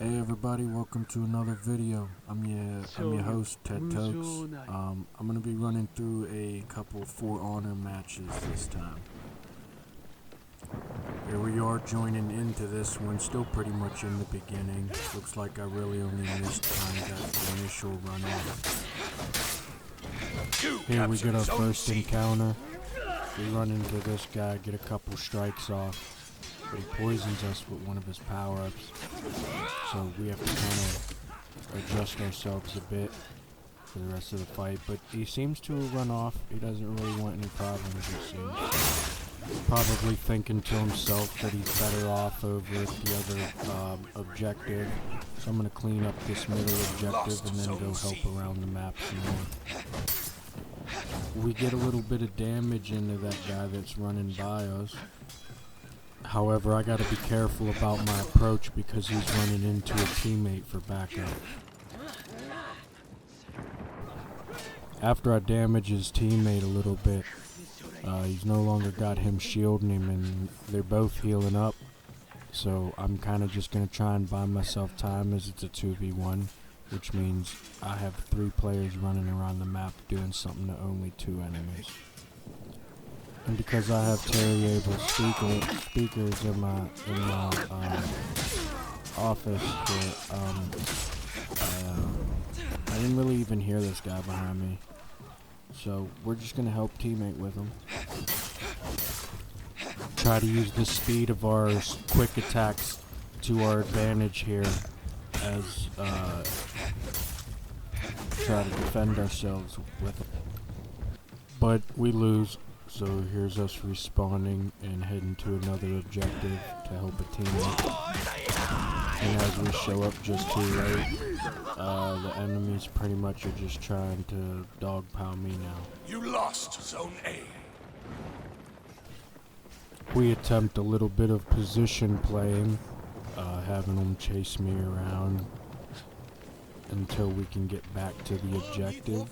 Hey everybody, welcome to another video. I'm your host, TedTokez. I'm gonna be running through a couple For Honor matches this time. Here we are joining into this one, still pretty much in the beginning. Looks like I really only missed kind of that initial runoff. Here we get our first encounter. We run into this guy, get a couple strikes off. But he poisons us with one of his power-ups, so we have to kind of adjust ourselves a bit for the rest of the fight. But he seems to run off. He doesn't really want any problems, it seems. Probably thinking to himself that he's better off over at the other objective. So I'm going to clean up this middle objective and then go help around the map some more. We get a little bit of damage into that guy that's running by us. However, I gotta be careful about my approach because he's running into a teammate for backup. After I damage his teammate a little bit, he's no longer got him shielding him and they're both healing up. So I'm kind of just gonna try and buy myself time as it's a 2v1, which means I have 3 players running around the map doing something to only 2 enemies. And because I have variable speakers in my office here, I didn't really even hear this guy behind me. So we're just gonna help teammate with him. Try to use the speed of our quick attacks to our advantage here as try to defend ourselves with it. But we lose. So here's us respawning and heading to another objective to help a teammate. And as we show up just too late, the enemies pretty much are just trying to dogpile me now. You lost Zone A. We attempt a little bit of position playing, having them chase me around until we can get back to the objective.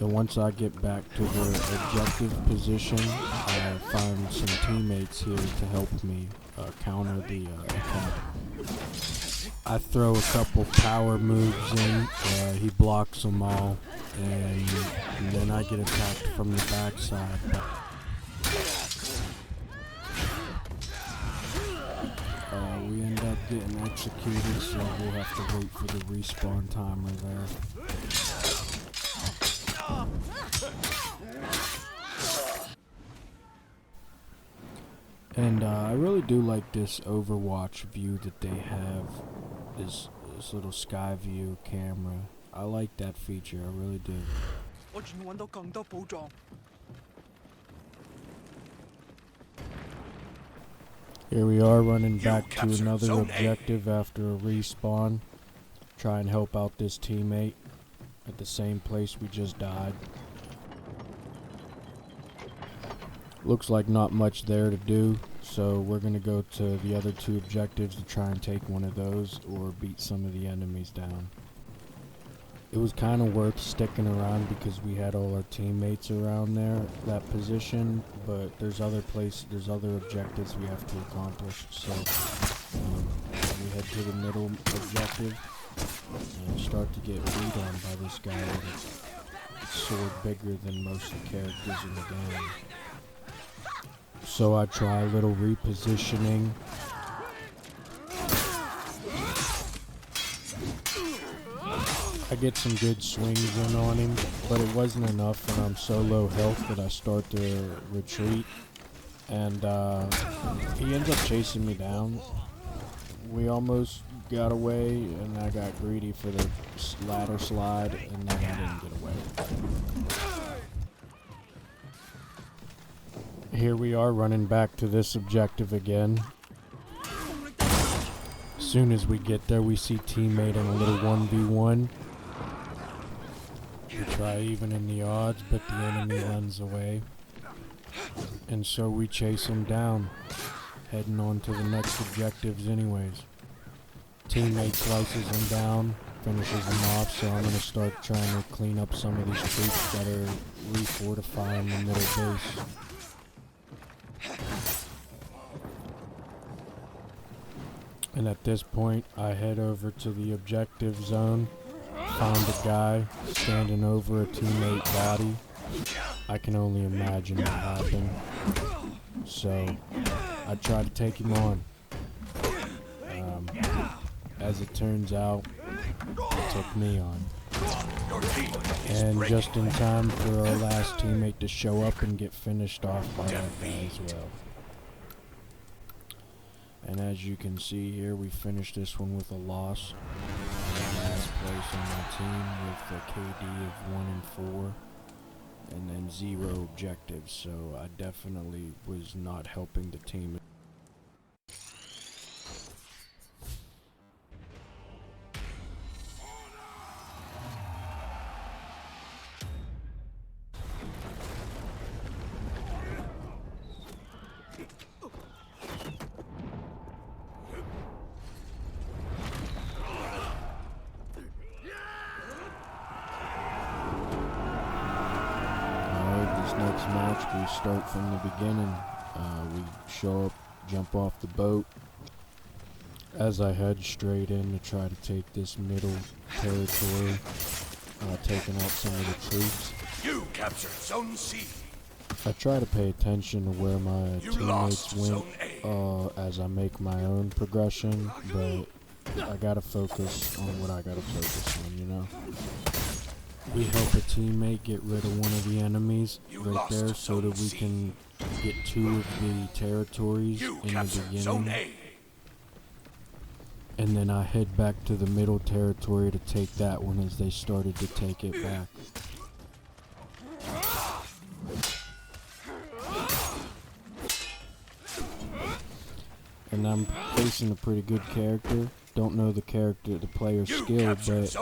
And once I get back to the objective position, I find some teammates here to help me counter the attack. I throw a couple power moves in, he blocks them all, and then I get attacked from the backside. We end up getting executed, so we'll have to wait for the respawn timer there. And I really do like this Overwatch view that they have, this little sky view camera. I like that feature, I really do. Here we are running back to another objective after a respawn. Try and help out this teammate at the same place we just died. Looks like not much there to do, so we're going to go to the other 2 objectives to try and take one of those or beat some of the enemies down. It was kind of worth sticking around because we had all our teammates around there, that position, but there's other objectives we have to accomplish, so we head to the middle objective and start to get beat on by this guy with a sword bigger than most of the characters in the game. So I try a little repositioning. I get some good swings in on him, but it wasn't enough, and I'm so low health that I start to retreat. And he ends up chasing me down. We almost got away, and I got greedy for the ladder slide, and then I didn't get away. Here we are running back to this objective again. As soon as we get there, we see teammate in a little 1v1. We try evening the odds, but the enemy runs away. And so we chase him down, heading on to the next objectives anyways. Teammate slices him down, finishes him off, so I'm going to start trying to clean up some of these troops that are refortifying the middle base. And at this point, I head over to the objective zone, find a guy standing over a teammate body. I can only imagine what happened. So, I try to take him on. As it turns out, he took me on. And just in time for our last teammate to show up and get finished off by that guy as well. And as you can see here, we finished this one with a loss. Last place on my team with a KD of 1 and 4. And then 0 objectives, so I definitely was not helping the team. Next match, we start from the beginning. We show up, jump off the boat. As I head straight in to try to take this middle territory, taking out some of the troops. You captured Zone C. I try to pay attention to where my teammates went as I make my own progression, but I gotta focus on what I gotta focus on, you know? We help a teammate get rid of one of the enemies right there so that we can get 2 of the territories in the beginning. And then I head back to the middle territory to take that one as they started to take it back. And I'm facing a pretty good character. Don't know the player's skill, but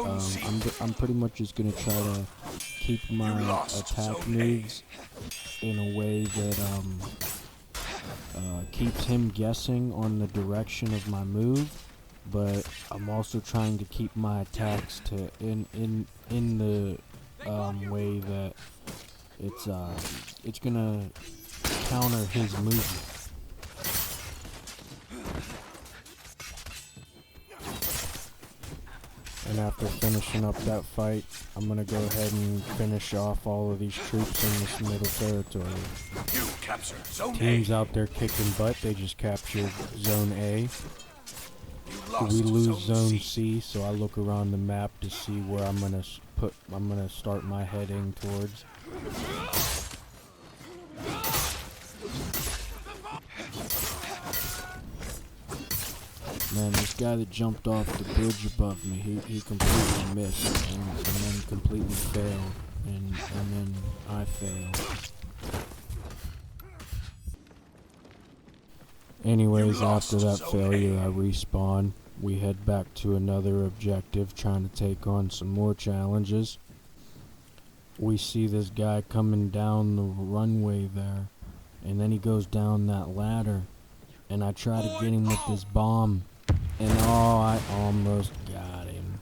I'm pretty much just gonna try to keep my attack moves in a way that keeps him guessing on the direction of my move. But I'm also trying to keep my attacks to in the way that it's gonna counter his movement. And after finishing up that fight, I'm gonna go ahead and finish off all of these troops in this middle territory. You captured Zone Teams A. out there kicking butt, they just captured Zone A. You lost We lose Zone Zone C, so I look around the map to see where I'm gonna start my heading towards. Man, this guy that jumped off the bridge above me, he completely missed and then completely failed, and then I failed. Anyways, after that failure, I respawn. We head back to another objective, trying to take on some more challenges. We see this guy coming down the runway there, and then he goes down that ladder, and I try to get him with this bomb. And I almost got him.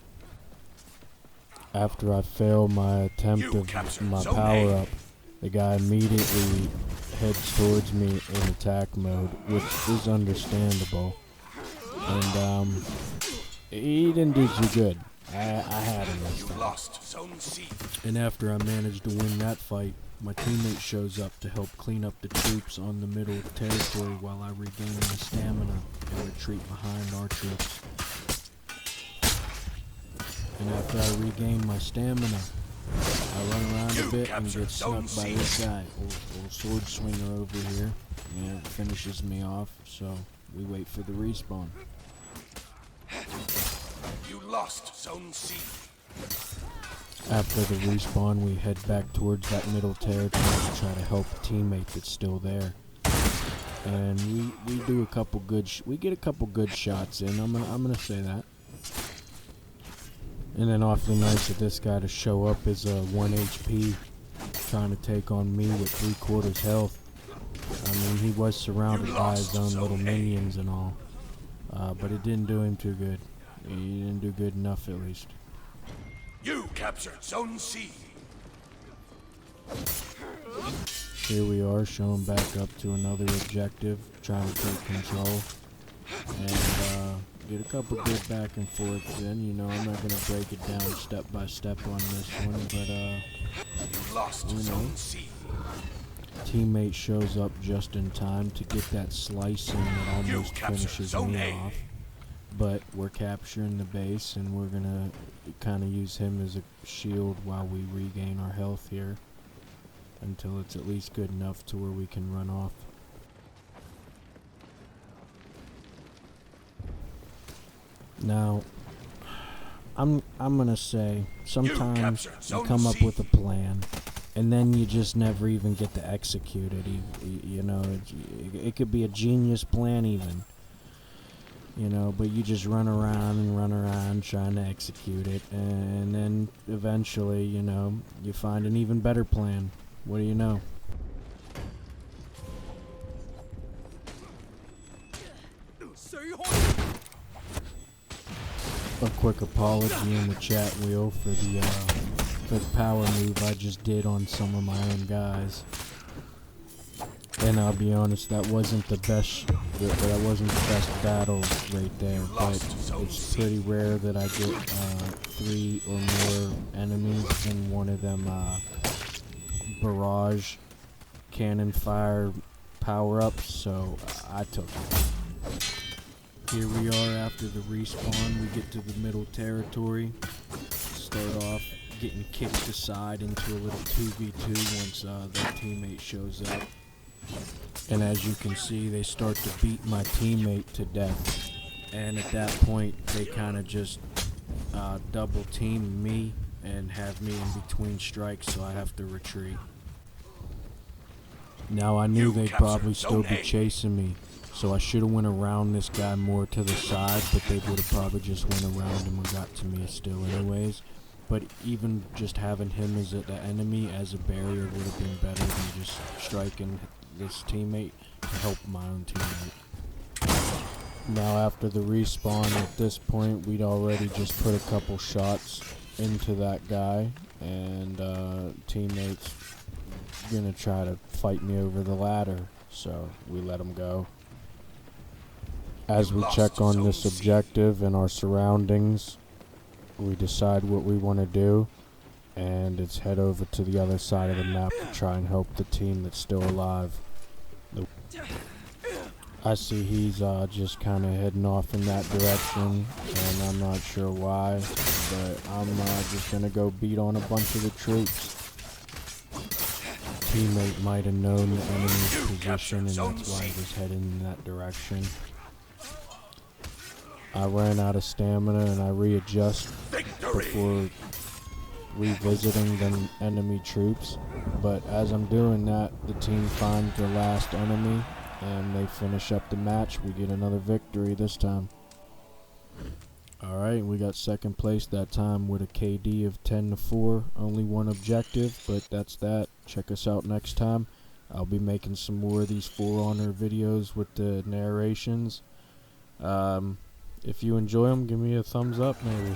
After I fail my attempt of my power-up, the guy immediately heads towards me in attack mode, which is understandable. And he didn't do too good. I had him this time. Lost Zone C. And after I managed to win that fight, my teammate shows up to help clean up the troops on the middle territory while I regain my stamina and retreat behind our troops. And after I regain my stamina, I run around a bit and get snuck by this guy, old sword swinger over here. Yeah, it finishes me off, so we wait for the respawn. You lost Zone C. After the respawn, we head back towards that middle territory to try to help a teammate that's still there. And we do a couple good we get a couple good shots in. I'm gonna say that. And then awfully nice of this guy to show up as a 1 HP, trying to take on me with 3/4 health. I mean, he was surrounded by his own little minions and all, but it didn't do him too good. He didn't do good enough, at least. You captured Zone C. Here we are, showing back up to another objective, trying to take control. And Get a couple good back and forths in. You know, I'm not gonna break it down step by step on this one, but You lost you know, Zone C. teammate shows up just in time to get that slicing that You almost capture finishes Zone me A. off. But we're capturing the base, and we're gonna kind of use him as a shield while we regain our health here until it's at least good enough to where we can run off. Now, I'm gonna say sometimes you come up with a plan, and then you just never even get to execute it. You know, it could be a genius plan even. You know, but you just run around trying to execute it, and then eventually, you know, you find an even better plan. What do you know? A quick apology in the chat wheel for the power move I just did on some of my own guys. And I'll be honest, that wasn't the best. That wasn't the best battle right there. But it's pretty rare that I get 3 or more enemies in one of them barrage cannon fire power-ups. So I took it. Here we are after the respawn. We get to the middle territory. Start off getting kicked aside into a little 2v2 once their teammate shows up. And as you can see, they start to beat my teammate to death. And at that point, they kind of just double team me and have me in between strikes, so I have to retreat. Now I knew they'd probably still be chasing me, so I should have went around this guy more to the side, but they would have probably just went around him and got to me still anyways. But even just having him as the enemy as a barrier would have been better than just striking this teammate to help my own teammate. Now after the respawn, at this point we'd already just put a couple shots into that guy, and teammates gonna try to fight me over the ladder, so we let him go. As we check on this objective and our surroundings, we decide what we want to do, and it's head over to the other side of the map to try and help the team that's still alive. I see he's just kind of heading off in that direction, and I'm not sure why, but I'm just going to go beat on a bunch of the troops. Teammate might have known the enemy's position, and that's why he was heading in that direction. I ran out of stamina and I readjust before revisiting the enemy troops, but as I'm doing that, the team finds the last enemy and they finish up the match. We get another victory this time. Alright, we got second place that time with a KD of 10-4, only one objective, but that's that. Check us out next time. I'll be making some more of these For Honor videos with the narrations. If you enjoy them, give me a thumbs up maybe.